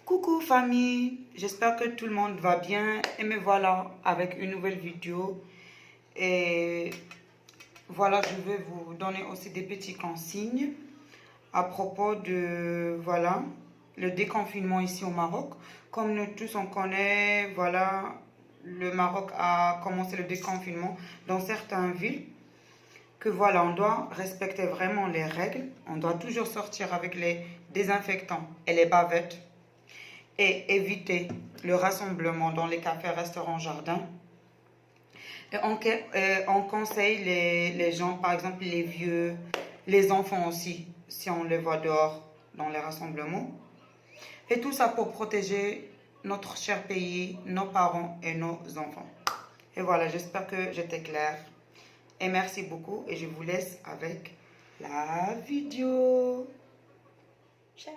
Coucou famille, j'espère que tout le monde va bien et me voilà avec une nouvelle vidéo. Et voilà, je vais vous donner aussi des petits consignes à propos de voilà le déconfinement ici au Maroc. Comme nous tous on connaît, voilà, le Maroc a commencé le déconfinement dans certaines villes. Que voilà, on doit respecter vraiment les règles. On doit toujours sortir avec les désinfectants et les bavettes. Et éviter le rassemblement dans les cafés, restaurants, jardins. Et on conseille les gens, par exemple les vieux, les enfants aussi, si on les voit dehors dans les rassemblements. Et tout ça pour protéger notre cher pays, nos parents et nos enfants. Et voilà, j'espère que j'étais claire. Et merci beaucoup et je vous laisse avec la vidéo. Ciao.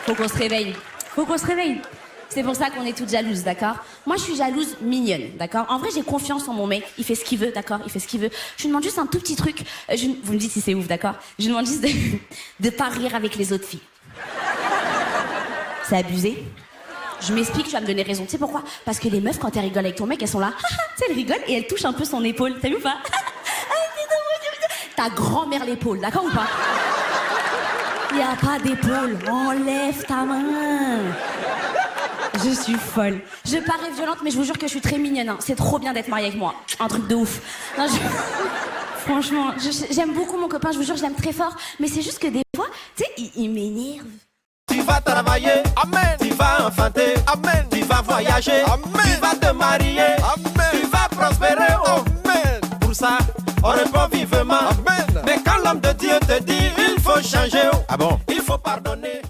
Faut qu'on se réveille. Faut qu'on se réveille. C'est pour ça qu'on est toutes jalouses, d'accord? Moi, je suis jalouse mignonne, d'accord? En vrai, j'ai confiance en mon mec. Il fait ce qu'il veut, d'accord? Il fait ce qu'il veut. Je lui demande juste un tout petit truc. Vous me dites si c'est ouf, d'accord? Je lui demande juste de pas rire avec les autres filles. C'est abusé. Je m'explique, tu vas me donner raison. Tu sais pourquoi? Parce que les meufs, quand elles rigolent avec ton mec, elles sont là. Tu sais, elles rigolent et elles touchent un peu son épaule. T'as vu ou pas? Ta grand-mère l'épaule, d'accord ou pas? Il n'y a pas d'épaule. Enlève ta main. Je suis folle. Je parais violente, mais je vous jure que je suis très mignonne. Hein. C'est trop bien d'être mariée avec moi. Un truc de ouf. Non, franchement, j'aime beaucoup mon copain. Je vous jure, je l'aime très fort. Mais c'est juste que des fois, tu sais, il m'énerve. Tu vas travailler, amen. Tu vas enfanter, amen. Tu vas voyager, amen. Tu vas te marier, amen. Tu vas prospérer, amen. Pour ça, on répond vivement, amen. Mais quand l'homme de Dieu te dit, il faut changer, ah bon? Il faut pardonner.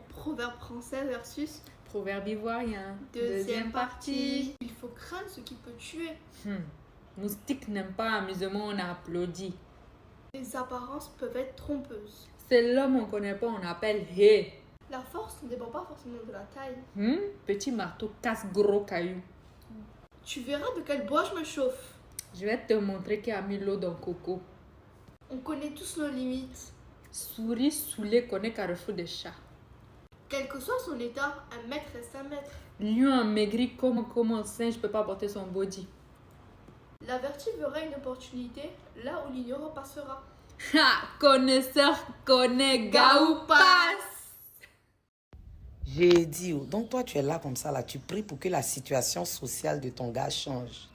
Proverbe français versus proverbe ivoirien. Deuxième partie. Il faut craindre ce qui peut tuer. Moustique n'aime pas amusement, on applaudit. Les apparences peuvent être trompeuses. C'est l'homme on connaît pas, on appelle hé. La force ne dépend pas forcément de la taille. Petit marteau casse gros caillou. Tu verras de quel bois je me chauffe. Je vais te montrer qui a mis l'eau dans le coco. On connaît tous nos limites. Souris saoulée connaît carrefour des chats. Quel que soit son état, un maître reste un maître. Lion amaigri comme un singe peut pas porter son body. L'averti verra une opportunité là où l'ignorant passera. Ha! Connaisseur connaît, gaou passe! J'ai dit, donc toi tu es là comme ça, là, tu pries pour que la situation sociale de ton gars change.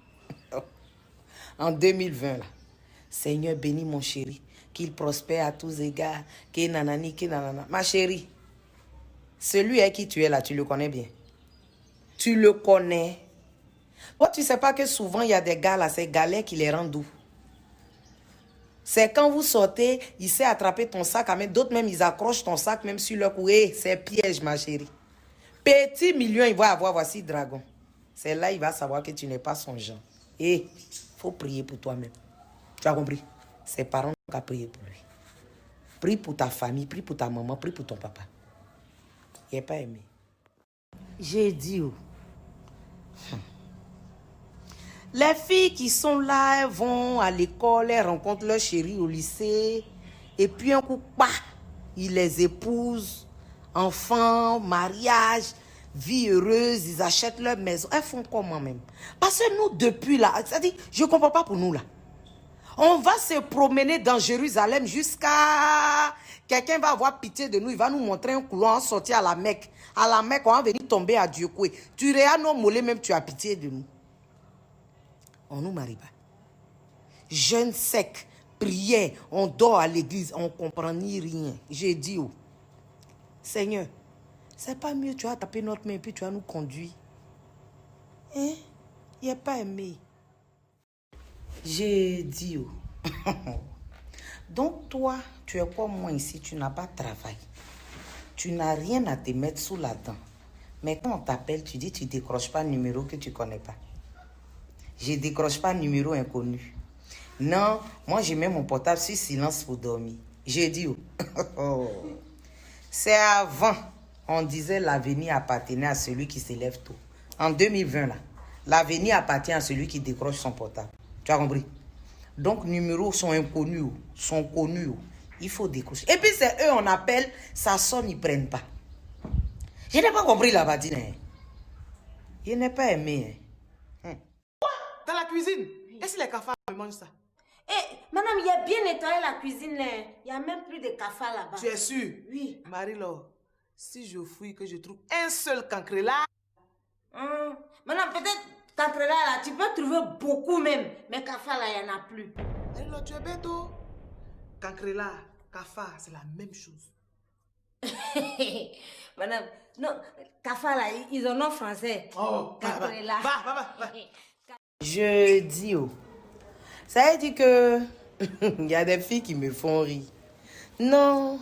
En 2020, là, Seigneur bénis mon chéri, qu'il prospère à tous égards, qu'il nanani, qu'il nanana. Ma chérie, celui avec qui tu es là, tu le connais bien. Tu le connais. Toi, tu ne sais pas que souvent, il y a des gars là, ces galères qui les rendent doux. C'est quand vous sortez, il sait attraper ton sac à main. D'autres même, ils accrochent ton sac même sur leur cou. Hey, c'est piège, ma chérie. Petit million, il va avoir, voici dragon. C'est là, il va savoir que tu n'es pas son genre. Et il faut prier pour toi-même. Tu as compris? Ses parents n'ont qu'à prier pour lui. Prie pour ta famille, prie pour ta maman, prie pour ton papa. Il n'est pas aimé. J'ai dit, les filles qui sont là, elles vont à l'école, elles rencontrent leur chéri au lycée. Et puis un coup, bah, ils les épousent. Enfants, mariage, vie heureuse, ils achètent leur maison. Elles font comment même? Parce que nous, depuis là, c'est-à-dire, je ne comprends pas pour nous là. On va se promener dans Jérusalem jusqu'à... Quelqu'un va avoir pitié de nous, il va nous montrer un couloir, on sortir à la Mecque. À la Mecque, on va venir tomber à Dieu-Koué. Tu regardes nos mollets, même tu as pitié de nous. On ne nous marie pas. Jeûne sec, prière, on dort à l'église, on ne comprend ni rien. J'ai dit, Seigneur, c'est pas mieux, tu as tapé notre main et puis tu as nous conduit. Hein? Il n'est pas aimé. J'ai dit, donc toi, tu es comme moi ici, tu n'as pas de travail. Tu n'as rien à te mettre sous la dent. Mais quand on t'appelle, tu dis, tu ne décroches pas un numéro que tu ne connais pas. Je ne décroche pas un numéro inconnu. Non, moi je mets mon portable sur silence pour dormir. J'ai dit, c'est avant, on disait l'avenir appartenait à celui qui se lève tôt. En 2020, là, l'avenir appartient à celui qui décroche son portable. Tu as compris? Donc, numéros sont inconnus, sont connus. Il faut décrocher. Et puis, c'est eux, on appelle, ça sonne, ils ne prennent pas. Je n'ai pas compris la badine. Hein. Je n'ai pas aimé. Hein. Dans la cuisine. Et si les cafards me mangent ça? Eh, madame, il a bien nettoyé la cuisine. Il n'y a même plus de cafards là-bas. Tu es sûre? Oui. Marie-Laure, si je fouille que je trouve un seul cancrelat. Madame, peut-être cancrelat là, tu peux trouver beaucoup même. Mais cafards là, il n'y en a plus. Marie-Laure, tu es bête, oh? Cancrelat, cafard, c'est la même chose. Madame, non, cafards là, ils en ont français. Oh, cancrelat. Va. Je dis, oh. Ça veut dire que il y a des filles qui me font rire. Non,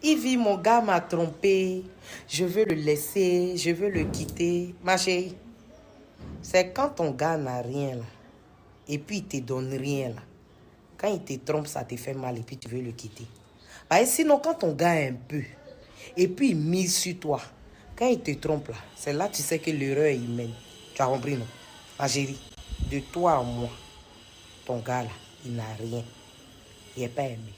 Yves, mon gars m'a trompé. Je veux le laisser, je veux le quitter. Ma chérie, c'est quand ton gars n'a rien là, et puis il te donne rien là. Quand il te trompe, ça te fait mal et puis tu veux le quitter. Bah, sinon, quand ton gars a un peu, et puis il mise sur toi, quand il te trompe là, c'est là que tu sais que l'erreur est humaine. Tu as compris, non? Ma chérie, de toi à moi, ton gars là, il n'a rien. Il n'est pas aimé.